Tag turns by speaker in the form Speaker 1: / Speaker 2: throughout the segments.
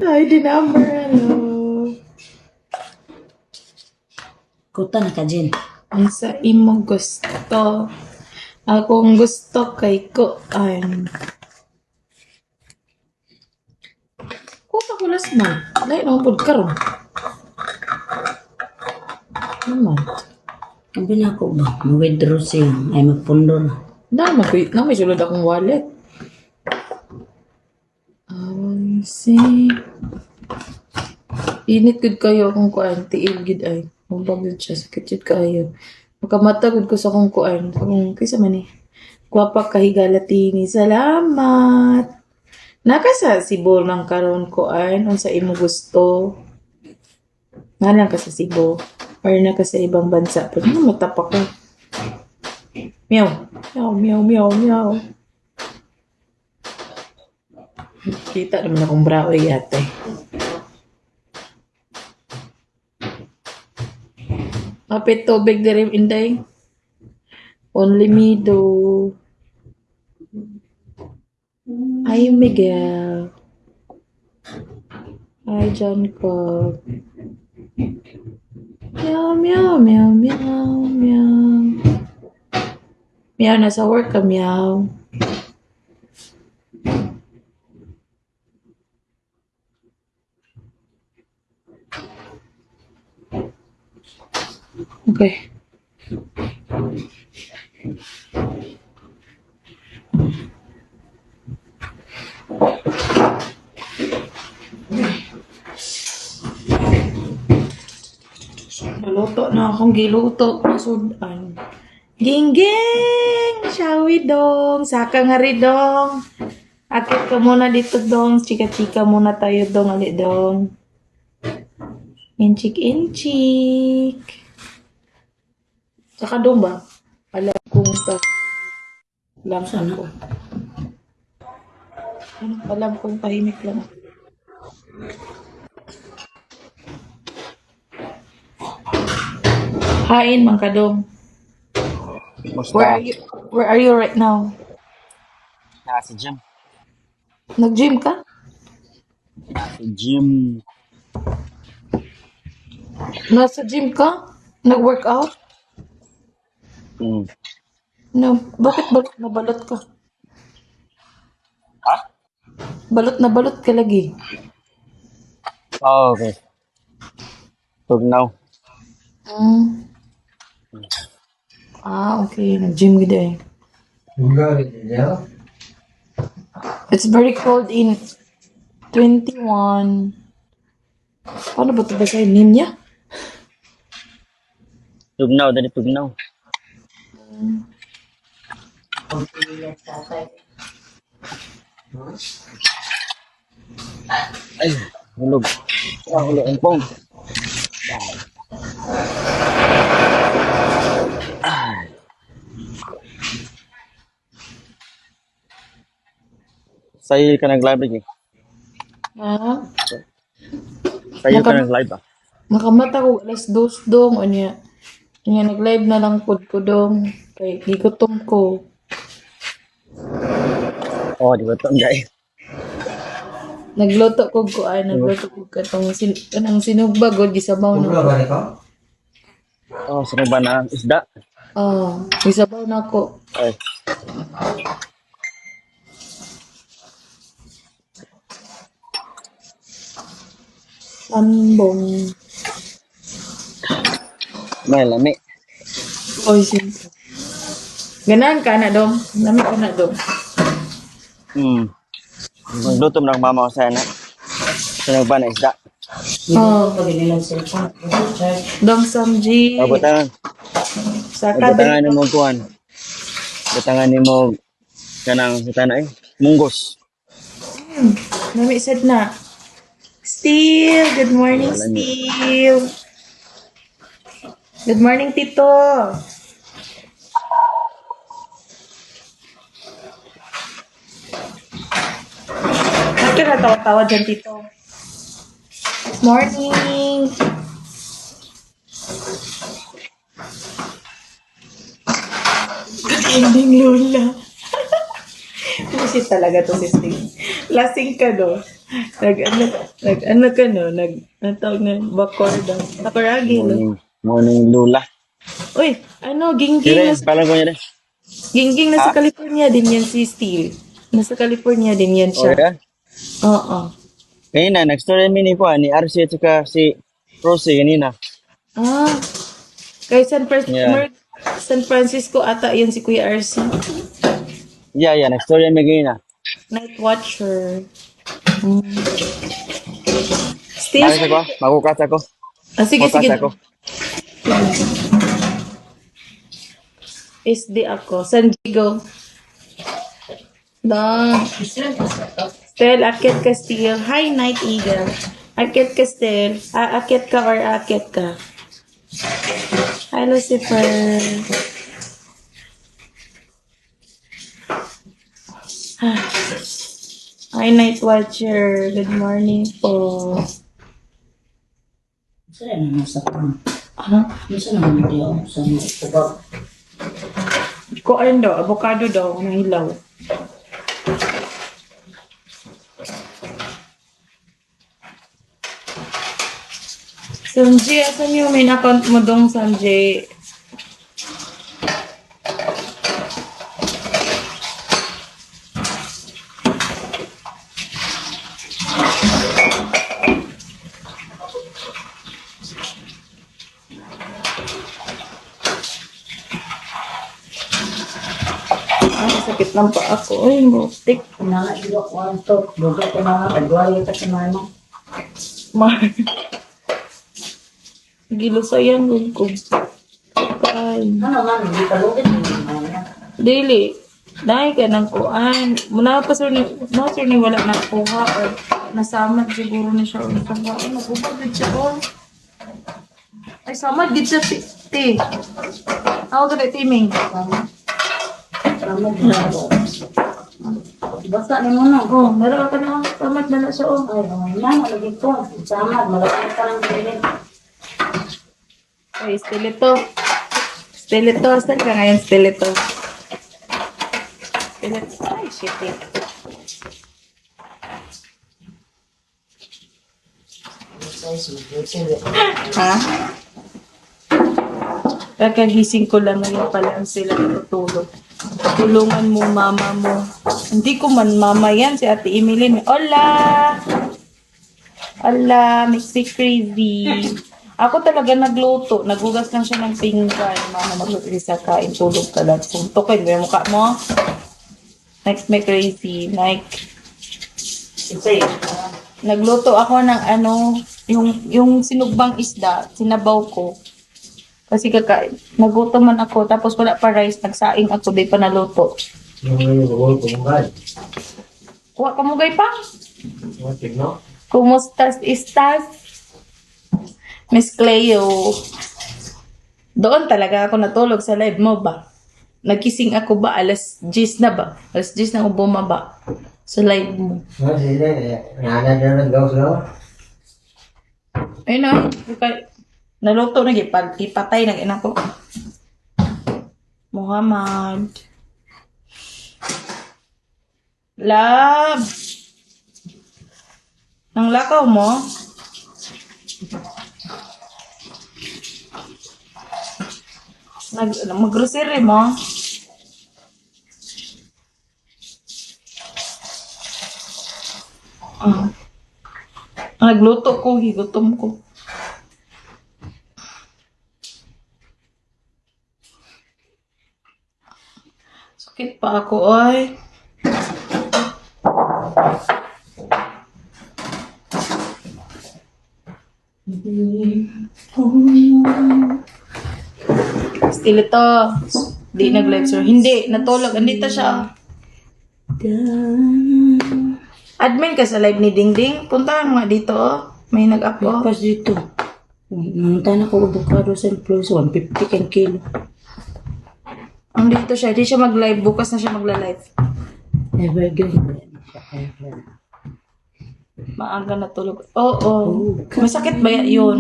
Speaker 1: Ay, di number, hello.
Speaker 2: Kuta na ka, Jen.
Speaker 1: Ay, sa imong gusto. Akong gusto kay kuan. Kuta ko last month. Lain naman po karon. Naman.
Speaker 2: Ang binako ba? Mag-withdraw siya. Ay, magpundol.
Speaker 1: May sulod akong wallet. See. Init gud kayo akong kuan. Tiil gid ay. Huwag gud siya. Sakit gud kayo. Makamata gud ko sa akong kuan. Akong, kaysa man eh. Gwapa kahigalatini. Salamat. Naka sa Cebu ng karon kuan. Unsa imo gusto. Nalang ka sa Cebu. Or naka sa ibang bansa. Pero matapak ka. Meow. Meow, meow, meow, meow. Kita naman akong braoy ate. Kapit tubig na rin, Inday. Only me do. Hi, Miguel. Hi, John Cobb. Meow, meow, meow, meow, meow. Meow, nasa work ka, meow. Okay. Naluto na akong giluto. Nasudan. Gingging! Shawi dong. Saka nga rin dong. Akit ka muna dito dong. Chika-chika muna tayo dong. Ali dong. Inchik-inchik. Saka dong ba? Alam kong sa... Alam
Speaker 2: Sana.
Speaker 1: ko. Alam kong tahimik lang. Hain, Mang Kadong.
Speaker 3: Musta?
Speaker 1: Where are you right now?
Speaker 3: Nasa gym.
Speaker 1: Nag-gym ka?
Speaker 3: Nasa gym.
Speaker 1: Nasa gym ka? Nag-workout?
Speaker 3: Hmm.
Speaker 1: No. Bakit balot na balot ka?
Speaker 3: Ha?
Speaker 1: Balot na balot ka lagi.
Speaker 3: Oh, okay. Tugnaw.
Speaker 1: Mm. Okay. Nag-gym gid eh. It's very cold in 21. Paano ba ito basahin? Ninya?
Speaker 3: Tugnaw, dali tugnaw. Ay, hulog. Ah, hulog ang pong. Sa'yo ka nag-live eh.
Speaker 1: Ha?
Speaker 3: Sa'yo ka
Speaker 1: Nakam
Speaker 3: nag-live ah.
Speaker 1: nakamata ko alas 2 dong. O niya. Niya nag-live na lang pod ko dong. Kay gigutom ko.
Speaker 3: Oh, di ba ito guys?
Speaker 1: Nagluto ko nagluto ko kanang sinugba god gisabaw na ko.
Speaker 3: Oh, sino ba na isda?
Speaker 1: Gisabaw na ko.
Speaker 3: Ay,
Speaker 1: Ambong.
Speaker 3: may lami.
Speaker 1: Oy, simple. Ganahan ka na dong. Nami ka na dong.
Speaker 3: Magluto mo ng mama ko sana. Sino ba na isda?
Speaker 1: Oh,
Speaker 2: Pag inilang cellphone.
Speaker 1: dong samji.
Speaker 3: Butangan.
Speaker 1: Saka
Speaker 3: Butangan
Speaker 1: dali.
Speaker 3: ni mo kuhan. Butangan ni mo kanang hutana eh. Munggos.
Speaker 1: Nami sad na. Steel. Good morning,
Speaker 3: Wala niyo.
Speaker 1: Steel. Good morning, Tito. Bakit ka natawa-tawa dyan, Tito? Morning. Good evening, Lola. Bullshit talaga to si Steve. Lasing ka, no? Nag-ano, nag-ano ka no? Ang tawag na, bakorda. Takaragi, no?
Speaker 3: Morning lula.
Speaker 1: Uy, ano,
Speaker 3: Sige,
Speaker 1: Gingging,
Speaker 3: palang ko niya rin.
Speaker 1: Gingging nasa
Speaker 3: Ha?
Speaker 1: California din yan si Steve. Nasa California din yan
Speaker 3: O
Speaker 1: siya.
Speaker 3: yan.
Speaker 1: Oo.
Speaker 3: Kanina, nag-story ni po, ni RC at saka si Rosie kanina.
Speaker 1: Ah, kay
Speaker 3: Yeah.
Speaker 1: San Francisco ata yan si Kuya RC.
Speaker 3: Yeah, nag-story mi kanina.
Speaker 1: Night Watcher. Mm.
Speaker 3: Nakita
Speaker 1: Steve,
Speaker 3: ko, magukas ako.
Speaker 1: sige,
Speaker 3: Bukas
Speaker 1: sige.
Speaker 3: ako.
Speaker 1: SD ako. San Diego. Dong. Stel, akit ka, Steel. Hi, Night Eagle. Akit ka, Stel. Aakit ka or akit ka? Hi, Lucifer. Hi, Night Watcher. Good morning po.
Speaker 2: Saan na nasa pan?
Speaker 1: Ha?
Speaker 2: Saan naman di ako sa mga tubag?
Speaker 1: Kuan daw, avocado daw, na hilaw. Sanjay, asan yung main account mo dong, Sanjay? Ay, sakit ng paa ko. Ay, butik.
Speaker 2: Nangaiwa ko ang to. Buga ko na nga. Tagwari ka sa mama.
Speaker 1: Gilusayan ko. Ay.
Speaker 2: Ano man, hindi ka lugit.
Speaker 1: Dili. Dahil ka ng kuan. Muna pa sir ni wala na kuha or nasamad siguro ni siya. Ay, nagubagod siya ko. Ay, samad gid siya ti. Ako ka na timing.
Speaker 2: Tama din ako. Basta na mo na.
Speaker 1: Oh, meron ka na. Samad na na siya. Oh.
Speaker 2: Ay, na, malagit ko. Samad, malagit ka lang pilit.
Speaker 1: Ay, stilito. Stilito. Saan ka ngayon, stilito? Stilito. Ay, shit eh. Ha? Kakagising ko lang ngayon pa lang sila natutulog. Tulungan mo mama mo. Hindi ko man mama yan, si Ate Emily. Hola! Hola, Mixy Crazy. Ako talaga nagluto. Nagugas lang siya ng pinggan. Mama, magluto sa kain. Tulog ka lang. Suntukin mo yung mukha mo. Next, may crazy. Like,
Speaker 2: Kasi,
Speaker 1: nagluto ako ng ano, yung sinugbang isda, sinabaw ko. Kasi kakain, nagutom man ako, tapos wala pa rice, nagsaing ako, di pa naluto. Kuha ka mo gay pa? Kumusta estás? Miss Cleo. Doon talaga ako natulog sa live mo ba? Nagkising ako ba? Alas 10 na ba? Alas 10 na ako bumaba sa live mo. Ayun na, naluto na ipatay na ina ko. Muhammad. Love. Nang lakaw mo? Mag-grocery mo? Nagluto ko, higutom ko. Sakit pa ako, ay. Still ito. Di nag-live, sir. Hindi, natulog. Andito siya. Admin ka sa live ni Dingding. Puntahan mo nga dito, oh. May nag-up, oh.
Speaker 2: pas dito. Nangunta na ko avocado sa plus 150 kan kilo.
Speaker 1: Andito siya. Di siya mag-live. Bukas na siya magla-live.
Speaker 2: Evergreen.
Speaker 1: Maaga natulog. Oo. Masakit ba yun?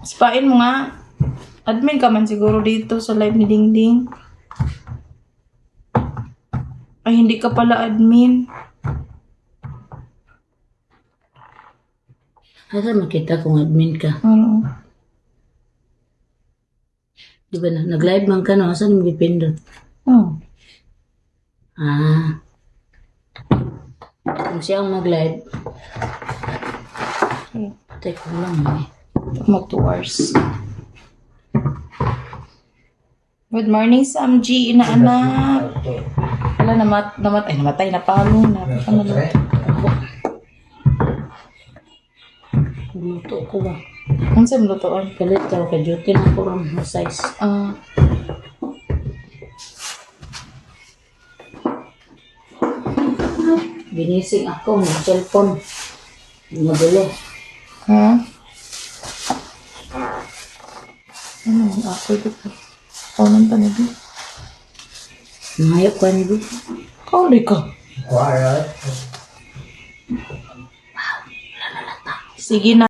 Speaker 1: Spain mo nga. Admin ka man siguro dito sa live ni Dingding. Ay, hindi ka pala admin.
Speaker 2: Asa makita kung admin ka?
Speaker 1: Ano?
Speaker 2: Di ba na? Nag-live man ka no? Saan mo pipindot?
Speaker 1: Oh.
Speaker 2: Ah. Kung siya ang mag-live, teka lang eh.
Speaker 1: Mag 2 hours. Good morning, Samji, inaanak. Wala, namatay na palo na.
Speaker 2: Luto ko ba?
Speaker 1: Ang saan lutoon?
Speaker 2: Kalit daw ka duty na ko ang size.
Speaker 1: Ah,
Speaker 2: Binising ako ng cellphone. Magulo.
Speaker 1: ha? Ano, ako dito. Kaunan pa na din.
Speaker 2: Mayok ka niyo.
Speaker 1: Kauli ka. Sige na.